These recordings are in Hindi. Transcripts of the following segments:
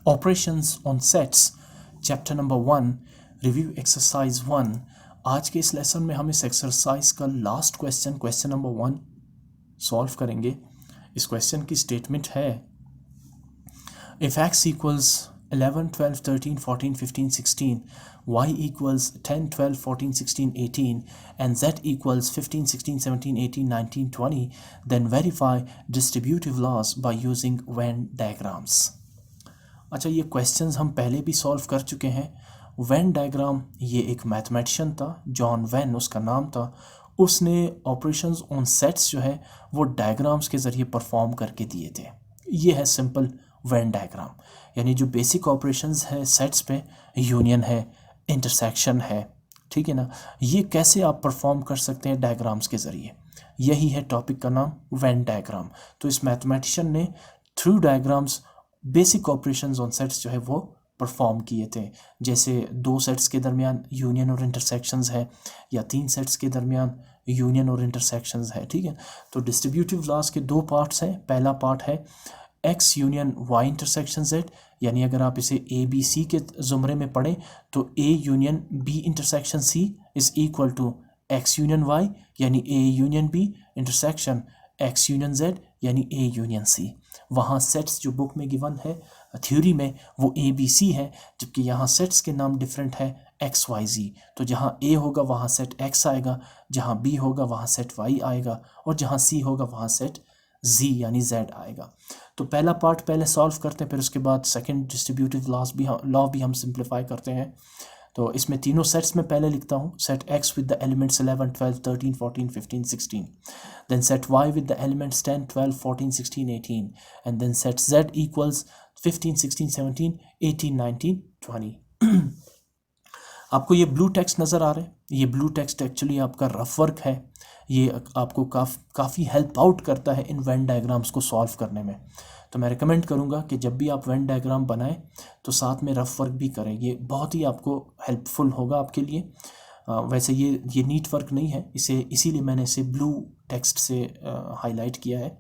Operations on sets, chapter number 1, review exercise 1। आज के इस लेसन में हम इस एक्सरसाइज का लास्ट क्वेश्चन नंबर 1 सॉल्व करेंगे। इस क्वेश्चन की स्टेटमेंट है, if x equals 11, 12, 13, 14, 15, 16, y equals 10, 12, 14, 16, 18 and z equals 15, 16, 17, 18, 19, 20, then verify distributive laws by using Venn diagrams। अच्छा, ये क्वेश्चंस हम पहले भी सॉल्व कर चुके हैं। वेन डायग्राम, ये एक मैथमेटिशियन था, जॉन वेन उसका नाम था। उसने ऑपरेशंस ऑन सेट्स जो है वो डायग्राम्स के ज़रिए परफॉर्म करके दिए थे। ये है सिंपल वेन डायग्राम, यानी जो बेसिक ऑपरेशंस है सेट्स पे, यूनियन है, इंटरसेक्शन है, ठीक है ना, ये कैसे आप परफॉर्म कर सकते हैं डायग्राम्स के ज़रिए। यही है टॉपिक का नाम, वेन डायग्राम। तो इस मैथमेटिशियन ने through diagrams basic operations on sets जो है वो परफॉर्म किए थे। जैसे 2 सेट्स के दरमियान यूनियन और इंटरसेक्शंस है, या 3 सेट्स के दरमियान यूनियन और इंटरसेक्शंस है, ठीक है। तो डिस्ट्रीब्यूटिव लॉज के 2 पार्ट्स हैं। पहला पार्ट है x union y intersection z, यानी अगर आप इसे ए बी सी के ज़ुमरे में पढ़ें तो a union b intersection c is equal to x union y, यानी a union b intersection x union z, यानी a यूनियन c। वहाँ सेट्स जो बुक में गिवन है थ्योरी में वो a b c है, जबकि यहाँ सेट्स के नाम डिफरेंट है x y z। तो जहाँ a होगा वहाँ सेट x आएगा, जहाँ b होगा वहाँ सेट y आएगा, और जहाँ c होगा वहाँ सेट z यानी z आएगा। तो पहला पार्ट पहले सॉल्व करते हैं, फिर उसके बाद सेकंड डिस्ट्रीब्यूटिव लॉ भी हम सिंप्लीफाई करते हैं। तो इसमें तीनों सेट्स में पहले लिखता हूँ, set x with the elements 11, 12, 13, 14, 15, 16, then set y with the elements 10, 12, 14, 16, 18 and then set z equals 15, 16, 17, 18, 19, 20। आपको ये ब्लू टेक्स्ट नज़र आ रहा है, ये ब्लू टेक्स्ट एक्चुअली आपका रफ वर्क है। ये आपको काफ़ी हेल्प आउट करता है इन वेन डायग्राम्स को सॉल्व करने में। तो मैं रिकमेंड करूँगा कि जब भी आप वेन डायग्राम बनाएं तो साथ में रफ वर्क भी करें, ये बहुत ही आपको हेल्पफुल होगा आपके लिए। वैसे ये नीट वर्क नहीं है, इसीलिए मैंने इसे ब्लू टेक्स्ट से हाईलाइट किया है।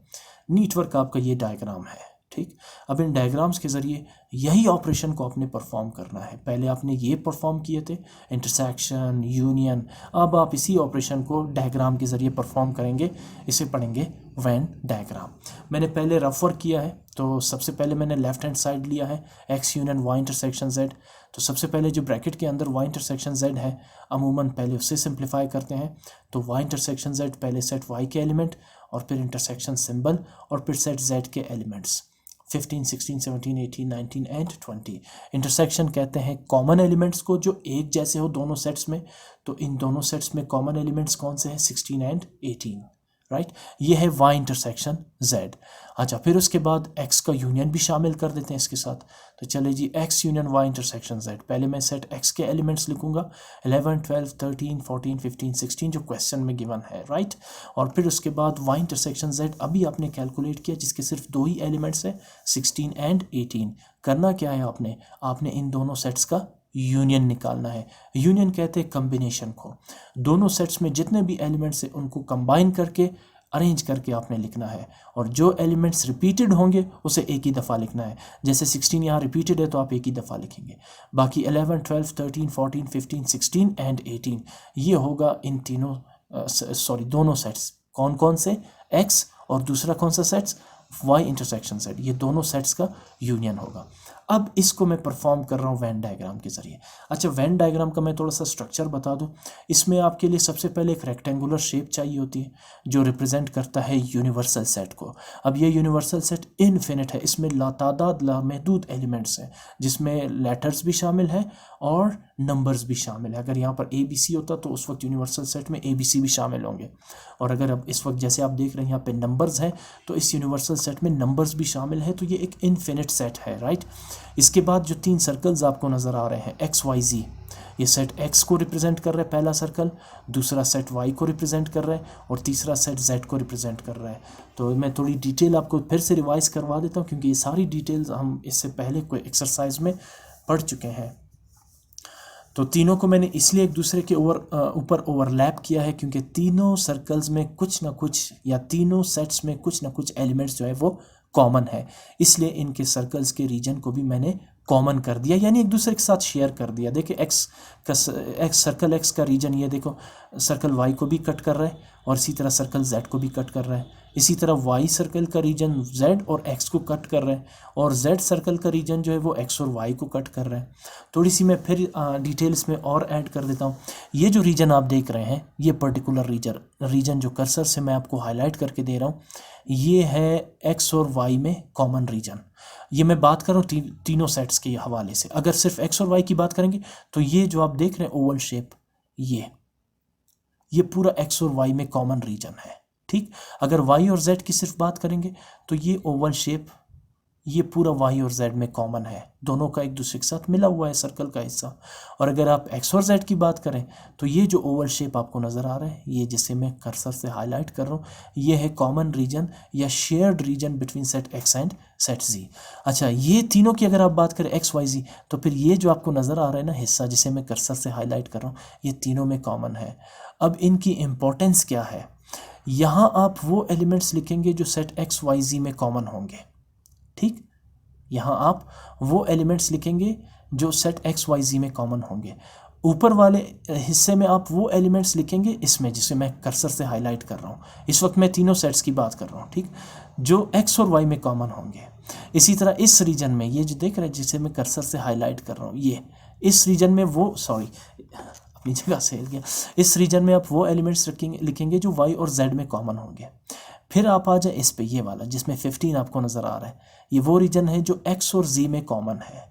नीट वर्क आपका ये डायग्राम है, ठीक। अब इन डायग्राम्स के ज़रिए यही ऑपरेशन को आपने परफॉर्म करना है। पहले आपने ये परफॉर्म किए थे, इंटरसेक्शन, यूनियन, अब आप इसी ऑपरेशन को डायग्राम के ज़रिए परफॉर्म करेंगे। इसे पढ़ेंगे वेन डायग्राम। मैंने पहले रफ वर्क किया है, तो सबसे पहले मैंने लेफ्ट हैंड साइड लिया है x union y intersection z। तो सबसे पहले जो ब्रैकेट के अंदर y इंटरसेक्शन z है, अमूमन पहले उससे सिंप्लीफाई करते हैं। तो y इंटरसेक्शन z पहले सेट y के एलिमेंट, और फिर इंटरसेक्शन सिंबल, और फिर सेट z के एलिमेंट्स 15, 16, 17, 18, 19 एंड 20। इंटरसेक्शन कहते हैं कॉमन एलिमेंट्स को जो एक जैसे हो दोनों सेट्स में। तो इन दोनों सेट्स में कॉमन एलिमेंट्स कौन से हैं? 16 एंड 18, राइट। ये है y इंटरसेक्शन z। अच्छा, फिर उसके बाद x का यूनियन भी शामिल कर देते हैं इसके साथ। तो चले जी, x union y intersection z। पहले मैं सेट x के एलिमेंट्स लिखूंगा 11, 12, 13, 14, 15, 16 जो क्वेश्चन में गिवन है, राइट। और फिर उसके बाद y इंटरसेक्शन z अभी आपने कैलकुलेट किया, जिसके सिर्फ 2 ही एलिमेंट्स हैं, 16 एंड 18। करना क्या है आपने इन दोनों सेट्स का यूनियन निकालना है। यूनियन कहते हैं कम्बिनेशन को, दोनों सेट्स में जितने भी एलिमेंट्स हैं उनको कंबाइन करके अरेंज करके आपने लिखना है, और जो एलिमेंट्स रिपीटेड होंगे उसे एक ही दफ़ा लिखना है। जैसे 16 यहाँ रिपीटेड है तो आप एक ही दफ़ा लिखेंगे। बाकी 11, 12, 13, 14, 15, 16 एंड 18 ये होगा इन तीनों दोनों सेट्स। कौन कौन से? x, और दूसरा कौन सा सेट्स? y intersection set. ये दोनों सेट्स का यूनियन होगा। अब इसको मैं परफॉर्म कर रहा हूँ वेन डायग्राम के ज़रिए। अच्छा, वेन डायग्राम का मैं थोड़ा सा स्ट्रक्चर बता दूँ। इसमें आपके लिए सबसे पहले एक रेक्टेंगुलर शेप चाहिए होती है जो रिप्रेजेंट करता है यूनिवर्सल सेट को। अब ये यूनिवर्सल सेट इनफिनिट है, इसमें लातादाद लामहदूद एलिमेंट्स हैं, जिसमें लेटर्स भी शामिल हैं और नंबर्स भी शामिल है। अगर यहाँ पर ए बी सी होता तो उस वक्त यूनिवर्सल सेट में ए बी सी भी शामिल होंगे, और अगर अब इस वक्त जैसे आप देख रहे हैं यहाँ पे नंबर्स हैं तो इस यूनिवर्सल सेट में नंबर्स भी शामिल है। तो ये एक इनफिनिट सेट है, राइट। इसके बाद जो 3 सर्कल्स आपको नज़र आ रहे हैं एक्स वाई जी, ये सेट x को रिप्रेजेंट कर रहा है पहला सर्कल, दूसरा सेट y को रिप्रेजेंट कर रहा है, और तीसरा सेट z को रिप्रेजेंट कर रहा है। तो मैं थोड़ी डिटेल आपको फिर से रिवाइज करवा देता हूँ, क्योंकि ये सारी डिटेल्स हम इससे पहले कोई एक्सरसाइज में पढ़ चुके हैं। तो तीनों को मैंने इसलिए एक दूसरे के ऊपर ओवरलैप किया है, क्योंकि तीनों सर्कल्स में कुछ ना कुछ, या तीनों सेट्स में कुछ ना कुछ एलिमेंट्स जो है वो कॉमन है, इसलिए इनके सर्कल्स के रीजन को भी मैंने कॉमन कर दिया, यानी एक दूसरे के साथ शेयर कर दिया। देखिए एक्स सर्कल एक्स का रीजन ये देखो सर्कल वाई को भी कट कर रहा है और इसी तरह सर्कल जेड को भी कट कर रहा है। इसी तरह वाई सर्कल का रीजन जेड और एक्स को कट कर रहा है और जेड सर्कल का रीजन जो है वो एक्स और वाई को कट कर रहा है। थोड़ी सी मैं फिर डिटेल्स में और ऐड कर देता हूँ। ये जो रीजन आप देख रहे हैं, ये पर्टिकुलर रीजन जो कर्सर से मैं आपको हाईलाइट करके दे रहा हूँ, ये है एक्स और वाई में कॉमन रीजन। ये मैं बात कर रहा हूँ तीनों सेट्स के हवाले से। अगर सिर्फ एक्स और वाई की बात करेंगे तो ये जो आप देख रहे हैं ओवल शेप, ये पूरा एक्स और वाई में कॉमन रीजन है। ठीक, अगर वाई और जेड की सिर्फ बात करेंगे तो ये ओवल शेप, ये पूरा वाई और जेड में कॉमन है, दोनों का एक दूसरे के साथ मिला हुआ है सर्कल का हिस्सा। और अगर आप एक्स और जेड की बात करें तो ये जो ओवल शेप आपको नज़र आ रहा है, ये जिसे मैं कर्सर से हाईलाइट कर रहा हूँ, ये है कॉमन रीजन या shared region between set X and set G. अच्छा, ये तीनों की अगर आप बात करें एक्स वाई जी, तो फिर ये जो आपको नज़र आ रहा है ना हिस्सा जिसे मैं कर्सर से हाईलाइट कर रहा हूँ, ये तीनों में कॉमन है। अब इनकी इम्पोर्टेंस क्या है, यहाँ आप वो एलिमेंट्स लिखेंगे जो सेट एक्स वाई जी में कॉमन होंगे। ठीक, यहाँ आप वो एलिमेंट्स लिखेंगे जो सेट एक्स वाई जी में कॉमन होंगे। ऊपर वाले हिस्से में आप वो एलिमेंट्स लिखेंगे इसमें जिसे मैं कर्सर से हाईलाइट कर रहा हूँ। इस वक्त मैं तीनों सेट्स की बात कर रहा हूँ, ठीक, जो एक्स और वाई में कॉमन होंगे। इसी तरह इस रीजन में ये जो देख रहे हैं जिसे मैं कर्सर से हाईलाइट कर रहा हूँ, ये इस रीजन में वो अपनी जगह से हिल गया। इस रीजन में आप वो एलिमेंट्स लिखेंगे जो वाई और जेड में कॉमन होंगे। फिर आप आ जाए इस पे, ये वाला जिसमें 15 आपको नज़र आ रहा है, ये वो रीजन है जो एक्स और जी में कॉमन है।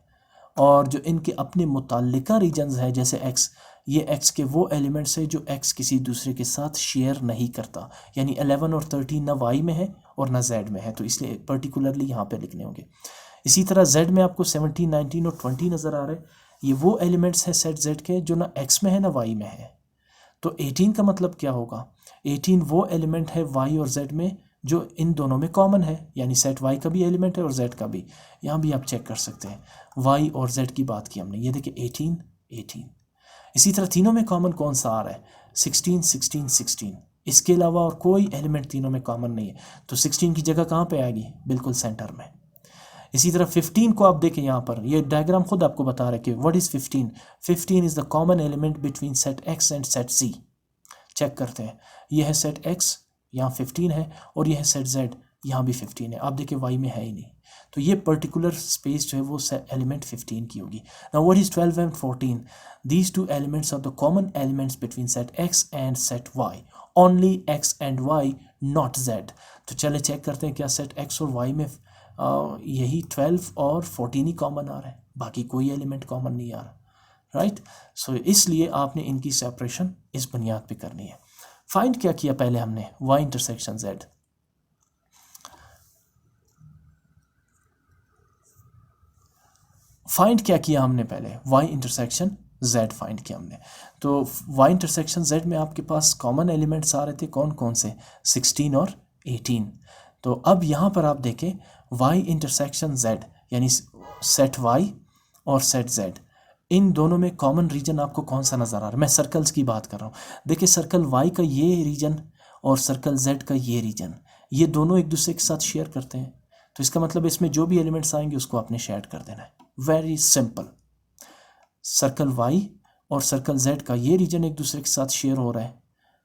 और जो इनके अपने मुताल्लिका रीजन्स हैं जैसे एक्स, ये एक्स के वो एलिमेंट्स हैं जो एक्स किसी दूसरे के साथ शेयर नहीं करता, यानी 11 और 13 ना वाई में है और ना जेड में है, तो इसलिए पर्टिकुलरली यहाँ पे लिखने होंगे। इसी तरह जेड में आपको 17, 19 और 20 नज़र आ रहे हैं, ये वो एलिमेंट्स हैं सेट जेड के जो ना एक्स में है ना वाई में है। तो 18 का मतलब क्या होगा, 18 वो एलिमेंट है वाई और जेड में जो इन दोनों में कॉमन है, यानी सेट वाई का भी एलिमेंट है और जेड का भी। यहाँ भी आप चेक कर सकते हैं, वाई और जेड की बात की हमने, ये देखिए 18, 18। इसी तरह तीनों में कॉमन कौन सा आ रहा है, 16, 16, 16। इसके अलावा और कोई एलिमेंट तीनों में कॉमन नहीं है, तो 16 की जगह कहाँ पे आएगी, बिल्कुल सेंटर में। इसी तरह 15 को आप देखें, यहाँ पर ये डायग्राम खुद आपको बता रहा है कि what is 15। 15 is the common element between set X and set Z. Check करते हैं, ये है सेट एक्स, यहाँ 15 है, और ये है सेट जेड, यहाँ भी 15 है। आप देखिए वाई में है ही नहीं, तो ये पर्टिकुलर स्पेस जो है वो एलिमेंट 15 की होगी। Now what is 12 and 14, these two elements are the common elements between set X and set Y, only X and Y, not Z. तो चले चेक करते हैं क्या सेट एक्स और वाई में यही 12 और 14 ही कॉमन आ रहा है, बाकी कोई एलिमेंट कॉमन नहीं आ रहा, राइट। सो इसलिए आपने इनकी सेपरेशन इस बुनियाद पे करनी है। फाइंड क्या किया पहले हमने, y इंटरसेक्शन z। फाइंड क्या किया हमने पहले, y इंटरसेक्शन z फाइंड किया हमने। तो y इंटरसेक्शन z में आपके पास कॉमन एलिमेंट्स आ रहे थे, कौन कौन से, 16 और 18। तो अब यहाँ पर आप देखें y इंटरसेक्शन z, यानी सेट y और सेट z, इन दोनों में कॉमन रीजन आपको कौन सा नज़र आ रहा है। मैं सर्कल्स की बात कर रहा हूँ। देखिए सर्कल y का ये रीजन और सर्कल z का ये रीजन, ये दोनों एक दूसरे के साथ शेयर करते हैं, तो इसका मतलब इसमें जो भी एलिमेंट्स आएंगे उसको आपने शेयर कर देना है। वेरी सिंपल, सर्कल y और सर्कल z का ये रीजन एक दूसरे के साथ शेयर हो रहा है,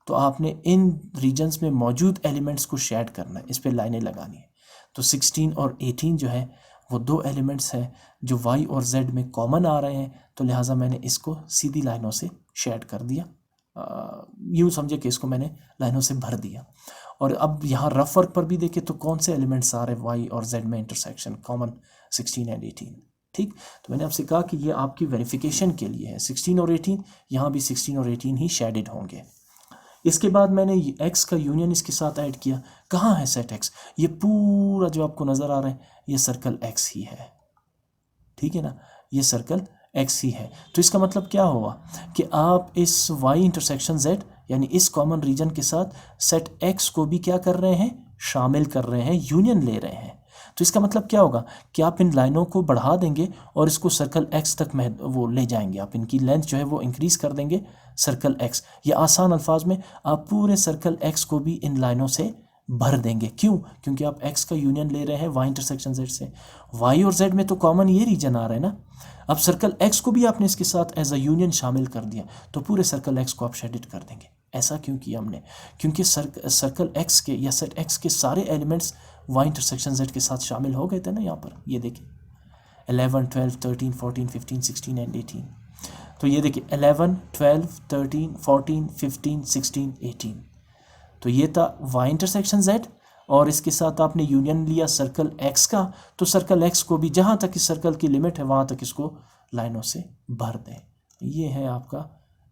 तो आपने इन रीजन्स में मौजूद एलिमेंट्स को शेयर करना है, इस पर लाइनें लगानी है। तो 16 और 18 जो है वो दो एलिमेंट्स हैं जो y और z में कॉमन आ रहे हैं, तो लिहाजा मैंने इसको सीधी लाइनों से शेड कर दिया, यूँ समझे कि इसको मैंने लाइनों से भर दिया। और अब यहाँ रफ वर्क पर भी देखें तो कौन से एलिमेंट्स आ रहे हैं y और z में इंटरसेक्शन कॉमन, 16 एंड 18। ठीक, तो मैंने आपसे कहा कि ये आपकी वेरिफिकेशन के लिए है, 16 और 18, यहाँ भी 16 और 18 ही शेडेड होंगे। इसके बाद मैंने x का यूनियन इसके साथ ऐड किया। कहाँ है सेट x, ये पूरा जो आपको नज़र आ रहा है ये सर्कल x ही है, ठीक है ना, ये सर्कल x ही है। तो इसका मतलब क्या हुआ कि आप इस y इंटरसेक्शन z यानी इस कॉमन रीजन के साथ सेट x को भी क्या कर रहे हैं, शामिल कर रहे हैं, यूनियन ले रहे हैं। तो इसका मतलब क्या होगा कि आप इन लाइनों को बढ़ा देंगे और इसको सर्कल x तक वो ले जाएंगे, आप इनकी लेंथ जो है वो इंक्रीज़ कर देंगे सर्कल x। ये आसान अल्फाज में आप पूरे सर्कल x को भी इन लाइनों से भर देंगे। क्यों? क्योंकि आप x का यूनियन ले रहे हैं y इंटरसेक्शन z से, y और z में तो कॉमन ये रीजन आ रहा है ना। अब सर्कल x को भी आपने इसके साथ एज अ यूनियन शामिल कर दिया, तो पूरे सर्कल x को आप शेडिड कर देंगे। ऐसा क्यों किया हमने? क्योंकि सर्कल x के या सेट x के सारे एलिमेंट्स y इंटरसेक्शन z के साथ शामिल हो गए थे ना यहाँ पर। ये देखिए 11, 12, 13, 14, 15, 16 एंड 18। तो ये देखिए 11, 12, 13, 14, 15, 16, 18। तो ये था y इंटरसेक्शन z, और इसके साथ आपने यूनियन लिया सर्कल x का, तो सर्कल x को भी जहाँ तक इस सर्कल की लिमिट है वहाँ तक इसको लाइनों से भर दें। ये है आपका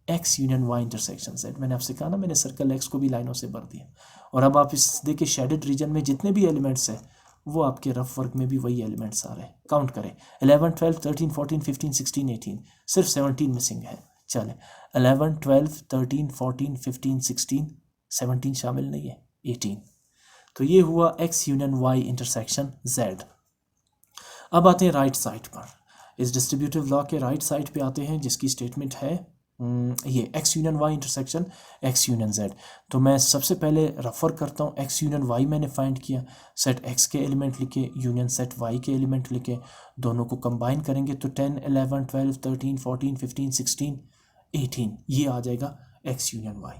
x union y intersection z। मैंने आपसे कहा ना, मैंने सर्कल x को भी लाइनों से भर दिया। और अब आप इस देखिए शेडेड रीजन में जितने भी एलिमेंट्स हैं वो आपके रफ वर्क में भी वही एलिमेंट्स आ रहे हैं। काउंट करें 11, 12, 13, 14, 15, 16, 18, सिर्फ 17 मिसिंग है। चले 11, 12, 13, 14, 15, 16, 17 शामिल नहीं है, 18। तो ये हुआ x union y intersection z। अब आते हैं राइट साइड पर। इस डिस्ट्रीब्यूटिव लॉ के राइट साइड पे आते हैं, जिसकी स्टेटमेंट है ये x union y intersection x union z। तो मैं सबसे पहले रेफर करता हूँ, x यूनियन y मैंने फाइंड किया, सेट x के एलिमेंट लिखे यूनियन सेट y के एलिमेंट लिखे, दोनों को कंबाइन करेंगे तो 10, 11, 12, 13, 14, 15, 16, 18 ये आ जाएगा x यूनियन y।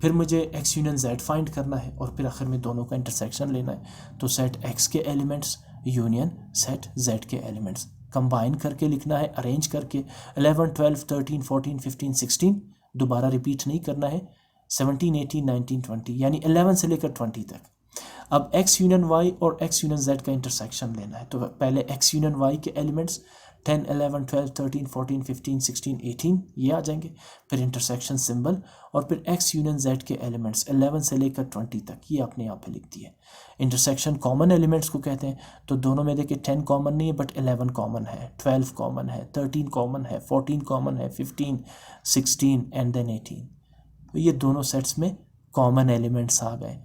फिर मुझे x यूनियन z फाइंड करना है और फिर आखिर में दोनों का इंटरसेक्शन लेना है। तो सेट x के एलिमेंट्स यूनियन सेट z के एलिमेंट्स कंबाइन करके लिखना है, अरेंज करके 11, 12, 13, 14, 15, 16 दोबारा रिपीट नहीं करना है, 17, 18, 19, 20 यानी 11 से लेकर 20 तक। अब x यूनियन y और x यूनियन z का इंटरसेक्शन लेना है। तो पहले x यूनियन y के एलिमेंट्स 10, 11, 12, 13, 14, 15, 16, 18 ये आ जाएंगे, फिर इंटरसेक्शन सिंबल, और फिर x यूनियन z के एलिमेंट्स 11 से लेकर 20 तक ये आपने यहाँ पे लिख दिए। इंटरसेक्शन कॉमन एलिमेंट्स को कहते हैं। तो दोनों में देखिए 10 कॉमन नहीं है बट 11 कॉमन है, 12 कॉमन है, 13 कॉमन है, 14 कॉमन है, 15, 16 एंड देन 18। तो ये दोनों सेट्स में कॉमन एलिमेंट्स आ गए।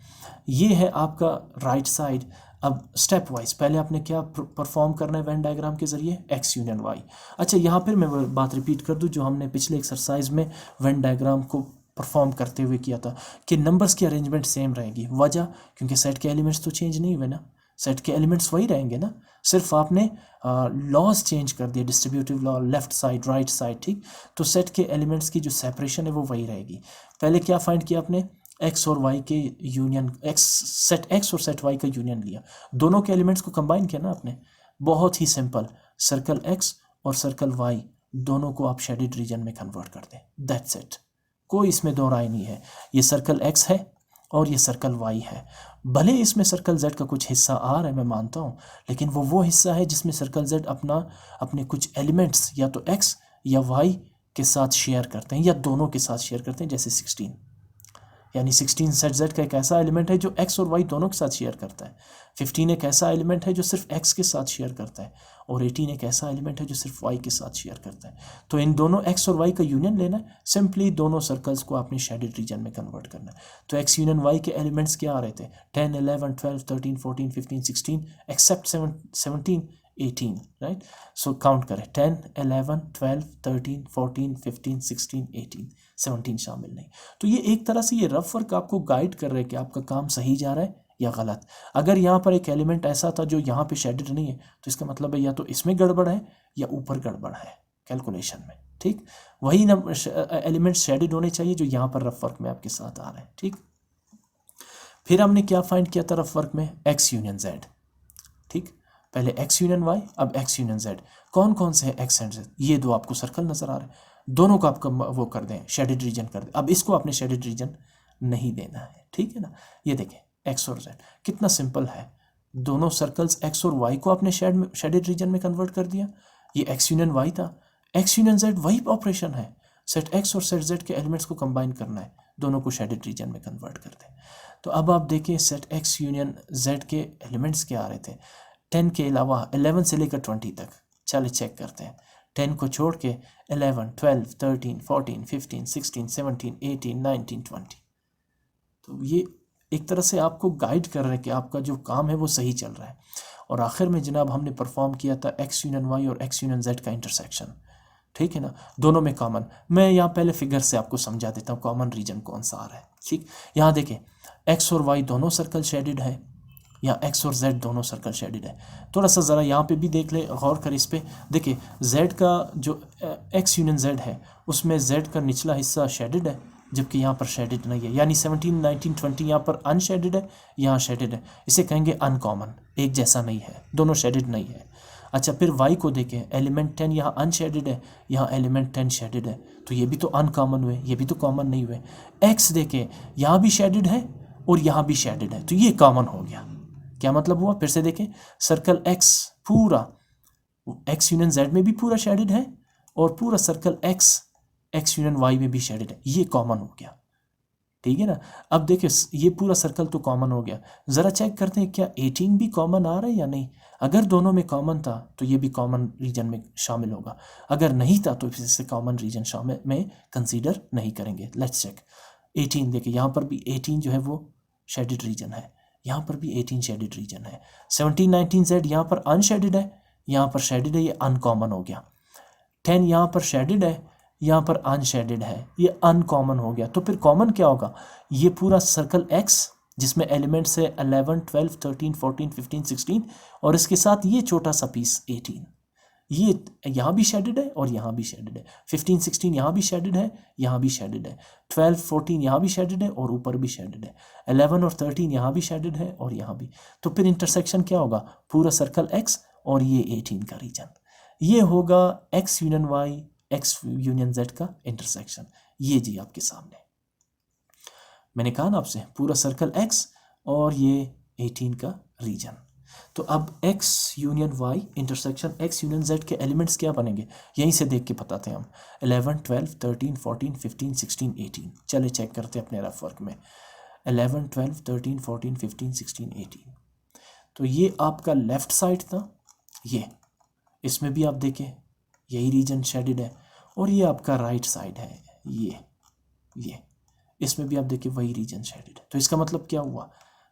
ये है आपका राइट साइड। अब स्टेप वाइज पहले आपने क्या परफॉर्म करना है वेन डायग्राम के जरिए, x यूनियन y। अच्छा यहाँ पर मैं बात रिपीट कर दूँ जो हमने पिछले एक्सरसाइज में वेन डायग्राम को परफॉर्म करते हुए किया था कि नंबर्स की अरेंजमेंट सेम रहेगी। वजह क्योंकि सेट के एलिमेंट्स तो चेंज नहीं हुए ना, सेट के एलिमेंट्स वही रहेंगे ना, सिर्फ आपने लॉज चेंज कर दिए, distributive law, left side right side, ठीक। तो सेट के एलिमेंट्स की जो सेपरेशन है वो वही रहेगी। पहले क्या फाइंड किया आपने, x और y के यूनियन, सेट x और सेट y का यूनियन लिया, दोनों के एलिमेंट्स को कंबाइन किया ना आपने। बहुत ही सिंपल, सर्कल x और सर्कल y दोनों को आप शेडेड रीजन में कन्वर्ट कर दें, दैट्स इट। कोई इसमें दो राय नहीं है। ये सर्कल x है और ये सर्कल y है। भले इसमें सर्कल z का कुछ हिस्सा आ रहा है मैं मानता हूँ, लेकिन वो हिस्सा है जिसमें सर्कल z अपने कुछ एलिमेंट्स या तो x या y के साथ शेयर करते हैं या दोनों के साथ शेयर करते हैं। जैसे 16 यानी 16 सेट z का एक ऐसा एलिमेंट है जो x और y दोनों के साथ शेयर करता है। 15 एक ऐसा एलिमेंट है जो सिर्फ x के साथ शेयर करता है, और 18 एक ऐसा एलिमेंट है जो सिर्फ y के साथ शेयर करता है। तो इन दोनों x और y का यूनियन लेना है, सिंपली दोनों सर्कल्स को आपने शेडेड रीजन में कन्वर्ट करना है। तो x यूनियन y के एलिमेंट्स क्या आ रहे थे, 10, 11, 12, 13, 14, 15, 16 एक्सेप्ट 17, 18, राइट। सो काउंट करें 10, 11, 12, 13, 14, 15, 16, 18, 17 शामिल नहीं। तो ये एक तरह से ये रफ वर्क आपको गाइड कर रहा है कि आपका काम सही जा रहा है या गलत। अगर यहाँ पर एक एलिमेंट ऐसा था जो यहाँ पे शेडेड नहीं है तो इसका मतलब है या तो इसमें गड़बड़ है या ऊपर गड़बड़ है कैलकुलेशन में, ठीक। वही एलिमेंट शेडेड होने चाहिए जो यहाँ पर रफ वर्क में आपके साथ आ रहे हैं, ठीक। फिर हमने क्या फाइंड किया था रफ वर्क में, x यूनियन z, ठीक। पहले x यूनियन y, अब x यूनियन z। कौन कौन से है x एंड z, ये दो आपको सर्कल नजर आ रहे हैं, दोनों को आपका वो कर दें, शेडेड रीजन कर दें। अब इसको आपने शेडेड रीजन नहीं देना है, ठीक है ना। ये देखें x और z कितना सिंपल है, दोनों सर्कल्स x और y को आपने शेडेड रीजन में कन्वर्ट कर दिया। ये x यूनियन y था, x यूनियन z वही ऑपरेशन है, सेट x और सेट z के एलिमेंट्स को कंबाइन करना है, दोनों को शेडेड रीजन में कन्वर्ट कर दें। तो अब आप देखें सेट x यूनियन z के एलिमेंट्स क्या आ रहे थे, 10 के अलावा 11 से लेकर 20 तक। चलिए चेक करते हैं, 10 को छोड़ के 11, 12, 13, 14, 15, 16, 17, 18, 19, 20। तो ये एक तरह से आपको गाइड कर रहे हैं कि आपका जो काम है वो सही चल रहा है। और आखिर में जनाब हमने परफॉर्म किया था x यूनियन y और x यूनियन z का इंटरसेक्शन। ठीक है ना, दोनों में कॉमन। मैं यहाँ पहले फिगर से आपको समझा देता हूँ कॉमन रीजन कौन सा आ रहा है। ठीक, यहाँ देखें एक्स और वाई दोनों सर्कल शेडेड है, या एक्स और जेड दोनों सर्कल शेडेड है। थोड़ा सा ज़रा यहाँ पे भी देख ले, गौर कर इस पे। देखिए जेड का जो एक्स यूनियन जेड है उसमें जेड का निचला हिस्सा शेडेड है, जबकि यहाँ पर शेडेड नहीं है, यानी 17, 19, 20 यहाँ पर अनशेडेड है, यहाँ शेडेड है। इसे कहेंगे अनकॉमन, एक जैसा नहीं है, दोनों शेडेड नहीं है। अच्छा, फिर वाई को देखें, एलिमेंट 10 यहाँ अनशेडेड है, यहाँ एलिमेंट 10 शेडेड है, तो ये भी तो अनकॉमन हुए, ये भी तो कॉमन नहीं हुए। एक्स देखें, यहाँ भी शेडेड है और यहाँ भी शेडेड है, तो ये कॉमन हो गया। क्या मतलब हुआ, फिर से देखें, सर्कल एक्स पूरा, एक्स यूनियन जेड में भी पूरा शेडेड है और पूरा सर्कल एक्स यूनियन वाई में भी शेडेड है, ये कॉमन हो गया। ठीक है ना। अब देखिए ये पूरा सर्कल तो कॉमन हो गया, ज़रा चेक करते हैं क्या 18 भी कॉमन आ रहा है या नहीं। अगर दोनों में कॉमन था तो ये भी कॉमन रीजन में शामिल होगा, अगर नहीं था तो इसे कॉमन रीजन शामिल में कंसीडर नहीं करेंगे। लेट्स चेक 18, देखिए यहाँ पर भी 18 जो है वो शेडेड रीजन है, यहाँ पर भी 18 शेडेड रीजन है। 17, 19 जेड यहाँ पर अनशेडेड है, यहाँ पर शेडेड है, ये अनकॉमन हो गया। 10 यहाँ पर शेडेड है, यहाँ पर अनशेडेड है, ये अनकॉमन हो गया। तो फिर कॉमन क्या होगा, ये पूरा सर्कल एक्स जिसमें एलिमेंट्स है 11, 12, 13, 14, 15, 16 और इसके साथ ये छोटा सा पीस 18, ये यहाँ भी शेडेड है और यहाँ भी शेडेड है। 15, 16 यहाँ भी शेडेड है, यहाँ भी शेडेड है। 12, 14 यहाँ भी शेडेड है और ऊपर भी शेडेड है। 11 और 13 यहाँ भी शेडेड है और यहाँ भी। तो फिर इंटरसेक्शन क्या होगा, पूरा सर्कल एक्स और ये 18 का रीजन, ये होगा X union Y X union Z का इंटरसेक्शन। ये जी आपके सामने मैंने कहा ना आपसे, पूरा सर्कल एक्स और ये 18 का रीजन। तो अब X union Y intersection X union Z के एलिमेंट्स क्या बनेंगे, यहीं से देख के बताते हैं हम। 11, 12, 13, 14, 15, 16, 18। चले चेक करते हैं अपने रफ वर्क में। 11, 12, 13, 14, 15, 16, 18। तो ये आपका लेफ्ट साइड था, ये इसमें भी आप देखें यही रीजन शेडेड है, और ये आपका राइट साइड है, ये इसमें भी आप देखिए वही रीजन शेडेड है। तो इसका मतलब क्या हुआ,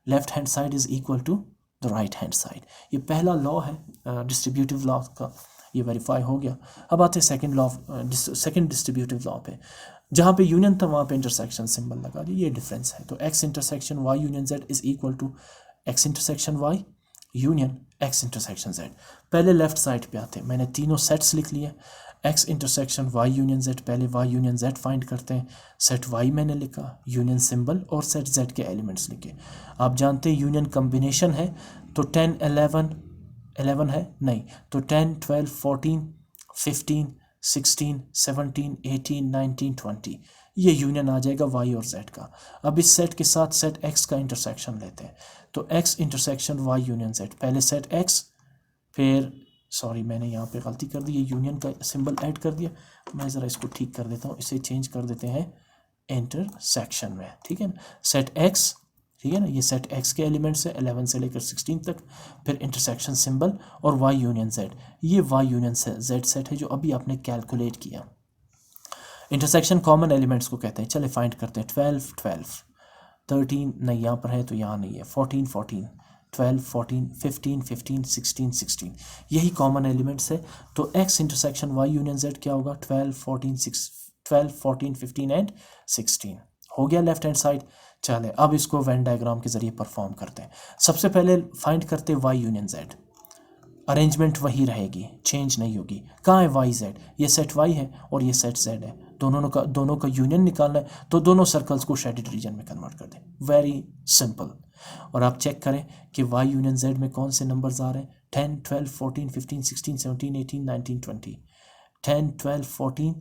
left hand side is equal to the right hand side. ये पहला लॉ है डिस्ट्रीब्यूटिव लॉ का, ये वेरीफाई हो गया। अब आते हैं second law, second distributive law पे। जहाँ पे यूनियन था वहाँ पे इंटरसेक्शन सिंबल लगा दिया, ये डिफरेंस है। तो X intersection Y union Z is equal to X intersection Y union X intersection Z. पहले लेफ्ट साइड पे आते हैं, मैंने तीनों सेट्स लिख लिए। X intersection Y union Z, पहले वाई यूनियन जेड फाइंड करते हैं। सेट वाई मैंने लिखा, यूनियन सिंबल और सेट जेड के एलिमेंट्स लिखे। आप जानते हैं यूनियन कम्बिनेशन है, तो 10, 11 है नहीं, तो 10, 12, 14, 15, 16, 17, 18, 19, 20 ये यूनियन आ जाएगा वाई और जेड का। अब इस सेट के साथ सेट एक्स का इंटरसेक्शन लेते हैं, तो X intersection Y union Z, पहले सेट एक्स, फिर सॉरी मैंने यहाँ पे गलती कर दी, ये यूनियन का सिंबल ऐड कर दिया, मैं ज़रा इसको ठीक कर देता हूँ, इसे चेंज कर देते हैं इंटरसेक्शन में। ठीक है ना, सेट एक्स, ठीक है ना, ये सेट एक्स के एलिमेंट्स है 11 से लेकर 16 तक, फिर इंटरसेक्शन सिंबल और वाई यूनियन जेड, ये वाई यूनियन जेड सेट है जो अभी आपने कैलकुलेट किया। इंटरसेक्शन कॉमन एलिमेंट्स को कहते हैं। चले फाइंड करते हैं। 12, 12, 13 नहीं यहाँ पर है तो यहाँ नहीं है, 14, 14, 12, 14, 15, 15, 16, 16 यही कॉमन एलिमेंट्स है। तो X intersection Y union Z क्या होगा, 12, 14, 15 एंड 16 हो गया लेफ्ट हैंड साइड। चले अब इसको वेन डायग्राम के जरिए परफॉर्म करते हैं। सबसे पहले फाइंड करते हैं वाई यूनियन जेड, अरेंजमेंट वही रहेगी, चेंज नहीं होगी। कहाँ है वाई जेड, ये सेट वाई है और ये सेट जेड है, दोनों का यूनियन निकालना है, तो दोनों सर्कल्स को शेडेड रीजन में कन्वर्ट कर दें, वेरी सिंपल। और आप चेक करें कि वाई यूनियन जेड में कौन से नंबर्स आ रहे हैं, 10, 12, 14, 15, 16, 17, 18, 19, 20, 10, 12, 14,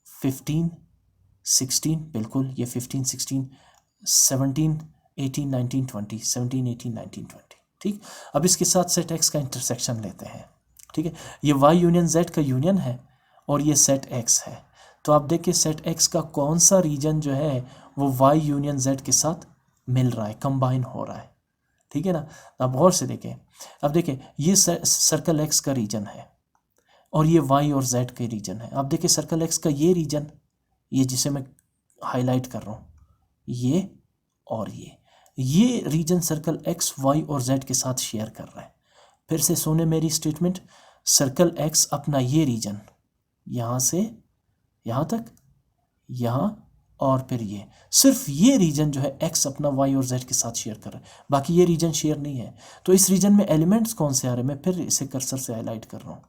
15, 16 बिल्कुल, ये 15, 16, 17, 18, 19, 20, 17, 18, 19, 20। ठीक, अब इसके साथ सेट एक्स का इंटरसेक्शन लेते हैं। ठीक है, ये वाई यूनियन जेड का यूनियन है और ये सेट एक्स है। तो आप देखिए सेट एक्स का कौन सा रीजन जो है वो वाई यूनियन जेड के साथ मिल रहा है, कंबाइन हो रहा है। ठीक है ना, आप गौर से देखें। अब देखिए ये सर्कल एक्स का रीजन है और ये वाई और जेड का रीजन है। आप देखिए सर्कल एक्स का ये रीजन, ये जिसे मैं हाईलाइट कर रहा हूँ, ये और ये रीजन सर्कल एक्स वाई और जेड के साथ शेयर कर रहा है। फिर से सुने मेरी स्टेटमेंट, सर्कल एक्स अपना ये रीजन यहाँ से यहाँ तक, यहाँ और फिर ये, सिर्फ ये रीजन जो है एक्स अपना वाई और जेड के साथ शेयर कर रहा है, बाकी ये रीजन शेयर नहीं है। तो इस रीजन में एलिमेंट्स कौन से आ रहे हैं, मैं फिर इसे कर्सर से हाईलाइट कर रहा हूँ,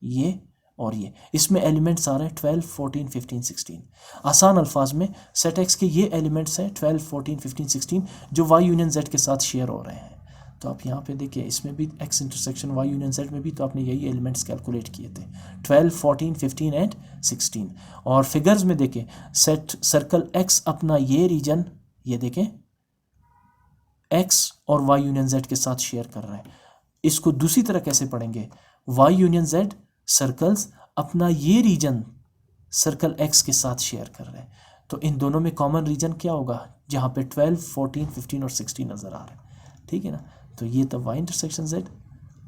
ये और ये, इसमें एलिमेंट्स आ रहे हैं 12, 14, 15, 16। आसान अल्फाज में सेट एक्स के ये एलिमेंट्स हैं 12, 14, 15, 16 जो वाई यूनियन जेड के साथ शेयर हो रहे हैं। तो आप यहाँ पे देखिए, इसमें भी X intersection Y union Z में भी तो आपने यही एलिमेंट्स कैलकुलेट किए थे 12, 14, 15 एंड 16। और फिगर्स में देखें, सेट सर्कल एक्स अपना ये रीजन, ये देखें एक्स और वाई यूनियन जेड के साथ शेयर कर रहे हैं। इसको दूसरी तरह कैसे पढ़ेंगे, वाई यूनियन जेड सर्कल्स अपना ये रीजन सर्कल एक्स के साथ शेयर कर रहे हैं। तो इन दोनों में कॉमन रीजन क्या होगा, जहाँ पे 12, 14, 15 और 16 नज़र आ रहे हैं, ठीक है ना। तो ये तो वाई इंटरसेक्शन जेड,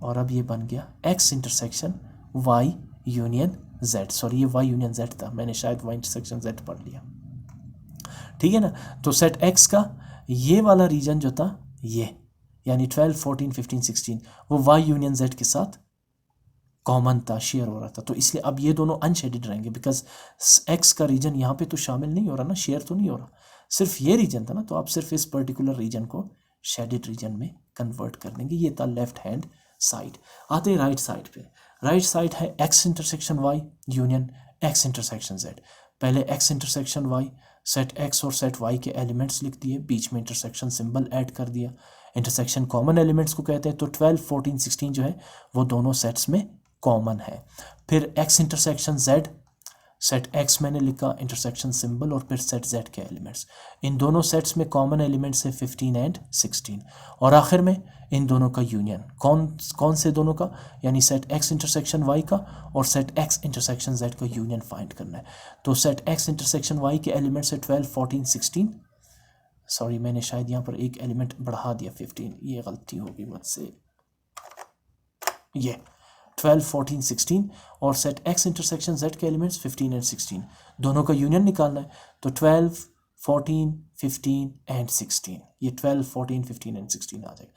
और अब ये बन गया X intersection Y union Z. Sorry, ये वाई यूनियन जेड था, मैंने शायद वाई इंटरसेक्शन जेड पढ़ लिया, ठीक है ना। तो सेट एक्स का ये वाला रीजन जो था ये, यानी 12, 14, 15, 16 वो वाई यूनियन जेड के साथ कॉमन था, शेयर हो रहा था। तो इसलिए अब ये दोनों अनशेडेड रहेंगे, बिकॉज एक्स का रीजन यहाँ पे तो शामिल नहीं हो रहा ना, शेयर तो नहीं हो रहा, सिर्फ ये रीजन था ना। तो आप सिर्फ इस पर्टिकुलर रीजन को शेडेड रीजन में कन्वर्ट कर देंगे। ये था लेफ्ट हैंड साइड। आते हैं राइट साइड पे। राइट साइड है X intersection Y union X intersection Z. पहले X intersection Y, set X और सेट वाई के एलिमेंट्स लिख दिए, बीच में इंटरसेक्शन सिंबल ऐड कर दिया। इंटरसेक्शन कॉमन एलिमेंट्स को कहते हैं, तो 12, 14, 16 जो है वो दोनों सेट्स में कॉमन है। फिर x intersection Z, set x मैंने लिखा, इंटरसेक्शन सिंबल, और फिर सेट जेड के एलिमेंट्स। इन दोनों सेट्स में कॉमन एलिमेंट्स है 15 एंड 16। और आखिर में इन दोनों का यूनियन, कौन से दोनों का, यानी सेट एक्स इंटरसेक्शन वाई का और सेट एक्स इंटरसेक्शन जेड का यूनियन फाइंड करना है। तो सेट एक्स इंटरसेक्शन वाई के एलिमेंट्स है 12, 14, 16। सॉरी, मैंने शायद यहाँ पर एक एलिमेंट बढ़ा दिया 15, ये गलती होगी मुझसे, ये 12, 14, 16। और सेट एक्स इंटरसेक्शन जेड के एलिमेंट्स 15 एंड 16, दोनों का यूनियन निकालना है। तो 12, 14, 15 एंड 16, ये 12, 14, 15 एंड 16 आ जाएगा।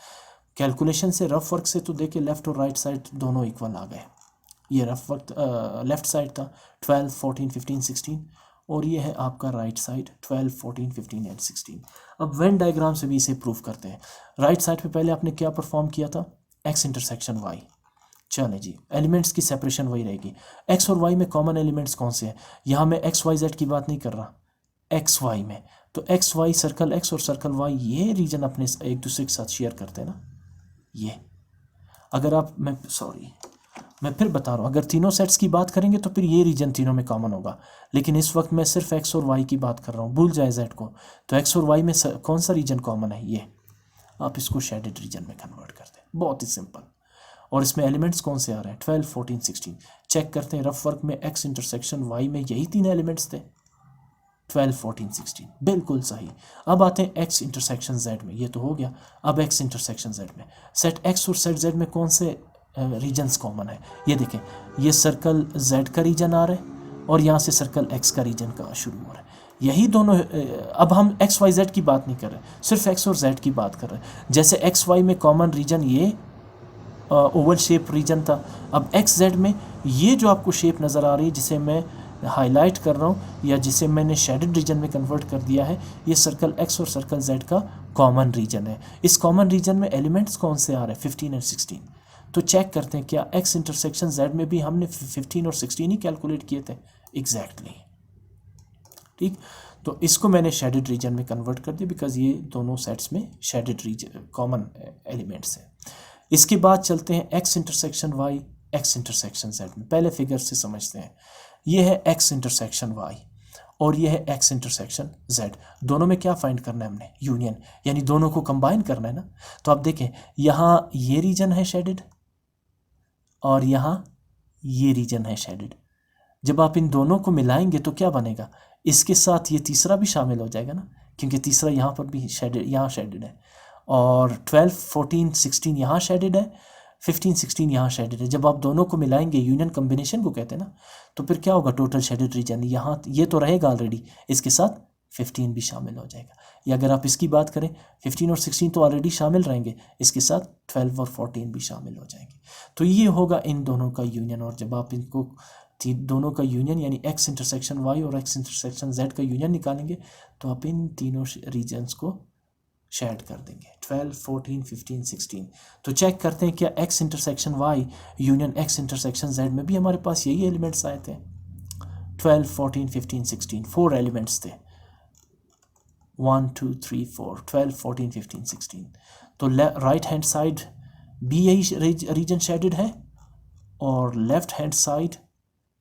कैलकुलेशन से, रफ वर्क से तो देखिए लेफ्ट और राइट साइड दोनों इक्वल आ गए। ये रफ वर्क लेफ्ट साइड था 12, 14, 15, 16, और ये है आपका राइट साइड 12, 14, 15 एंड 16। अब वेन डायग्राम से भी इसे प्रूव करते हैं। राइट साइड पे पहले आपने क्या परफॉर्म किया था, एक्स इंटरसेक्शन वाई। चले जी, एलिमेंट्स की सेपरेशन वही रहेगी। एक्स और वाई में कॉमन एलिमेंट्स कौन से हैं, यहाँ मैं एक्स वाई जेड की बात नहीं कर रहा, एक्स वाई में। तो एक्स वाई, सर्कल एक्स और सर्कल वाई ये रीजन अपने एक दूसरे के साथ शेयर करते हैं ना। ये अगर आप, मैं फिर बता रहा हूँ, अगर तीनों सेट्स की बात करेंगे तो फिर ये रीजन तीनों में कॉमन होगा, लेकिन इस वक्त मैं सिर्फ एक्स और वाई की बात कर रहा हूँ, भूल जाए जेड को। तो एक्स और वाई में कौन सा रीजन कॉमन है, ये। आप इसको शेडेड रीजन में कन्वर्ट करते हैं, बहुत ही सिंपल। और इसमें एलिमेंट्स कौन से आ रहे हैं, 12, 14, 16। चेक करते हैं, रफ वर्क में एक्स इंटरसेक्शन वाई में यही तीन एलिमेंट्स थे, 12, 14, 16, बिल्कुल सही। अब आते हैं एक्स इंटरसेक्शन जेड में, ये तो हो गया। अब एक्स इंटरसेक्शन जेड में सेट एक्स और सेट जेड में कौन से रीजन्स कॉमन है, ये देखें, ये सर्कल जेड का रीजन आ रहा है और यहाँ से सर्कल एक्स का रीजन का शुरू हो रहा है। यही दोनों, अब हम एक्स वाई जेड की बात नहीं कर रहे, सिर्फ एक्स और जेड की बात कर रहे हैं। जैसे एक्स वाई में कॉमन रीजन ये ओवल शेप रीजन था, अब एक्स जेड में ये जो आपको शेप नज़र आ रही है, जिसे मैं हाईलाइट कर रहा हूँ या जिसे मैंने शेडेड रीजन में कन्वर्ट कर दिया है, ये सर्कल एक्स और सर्कल जेड का कॉमन रीजन है। इस कॉमन रीजन में एलिमेंट्स कौन से आ रहे हैं, 15 एंड 16। तो चेक करते हैं क्या एक्स इंटरसेक्शन जेड में भी हमने 15 और 16 ही कैलकुलेट किए थे, एग्जैक्टली, ठीक। तो इसको मैंने शेडेड रीजन में कन्वर्ट कर दिया, बिकॉज ये दोनों सेट्स में शेडेड रीजन कॉमन एलिमेंट्स हैं। इसके बाद चलते हैं X intersection Y X intersection Z में। पहले फिगर से समझते हैं, ये है एक्स इंटरसेक्शन वाई और ये है एक्स इंटरसेक्शन जेड। दोनों में क्या फाइंड करना है हमने, यूनियन, यानी दोनों को कंबाइन करना है ना। तो आप देखें, यहाँ ये रीजन है शेडेड और यहाँ ये रीजन है शेडेड। जब आप इन दोनों को मिलाएंगे तो क्या बनेगा, इसके साथ ये तीसरा भी शामिल हो जाएगा ना, क्योंकि तीसरा यहाँ पर भी शेडेड, यहाँ शेडेड है। और 12, 14, 16 यहाँ शेडेड है, 15, 16 यहाँ शेडेड है। जब आप दोनों को मिलाएंगे, यूनियन कम्बिनेशन को कहते हैं ना, तो फिर क्या होगा, टोटल शेडेड रीजन। यहाँ ये तो रहेगा ऑलरेडी, इसके साथ 15 भी शामिल हो जाएगा। या अगर आप इसकी बात करें 15 और 16 तो ऑलरेडी शामिल रहेंगे, इसके साथ 12 और 14 भी शामिल हो जाएंगे। तो ये होगा इन दोनों का यूनियन। और जब आप इनको दोनों का यूनियन यानी x इंटरसेक्शन y और x इंटरसेक्शन z का यूनियन निकालेंगे तो आप इन तीनों रीजन्स को शेड कर देंगे 12, 14, 15, 16। तो चेक करते हैं क्या x intersection y union x intersection z में भी हमारे पास यही एलिमेंट्स आए थे। 12, 14, 15, 16 4 एलिमेंट्स थे। 1, 2, 3, 4 12, 14, 15, 16। तो राइट हैंड साइड भी यही रीजन शेडेड है और लेफ्ट हैंड साइड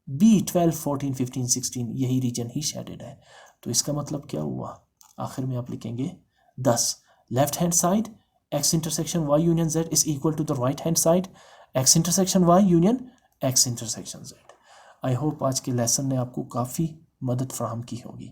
भी 12, 14, 15, 16 यही रीजन ही शेडेड है। तो इसका मतलब क्या हुआ, आखिर में आप लिखेंगे 10 left hand side x intersection y union z is equal to the right hand side x intersection y union x intersection z। I hope आज के लेसन ने आपको काफ़ी मदद फराहम की होगी।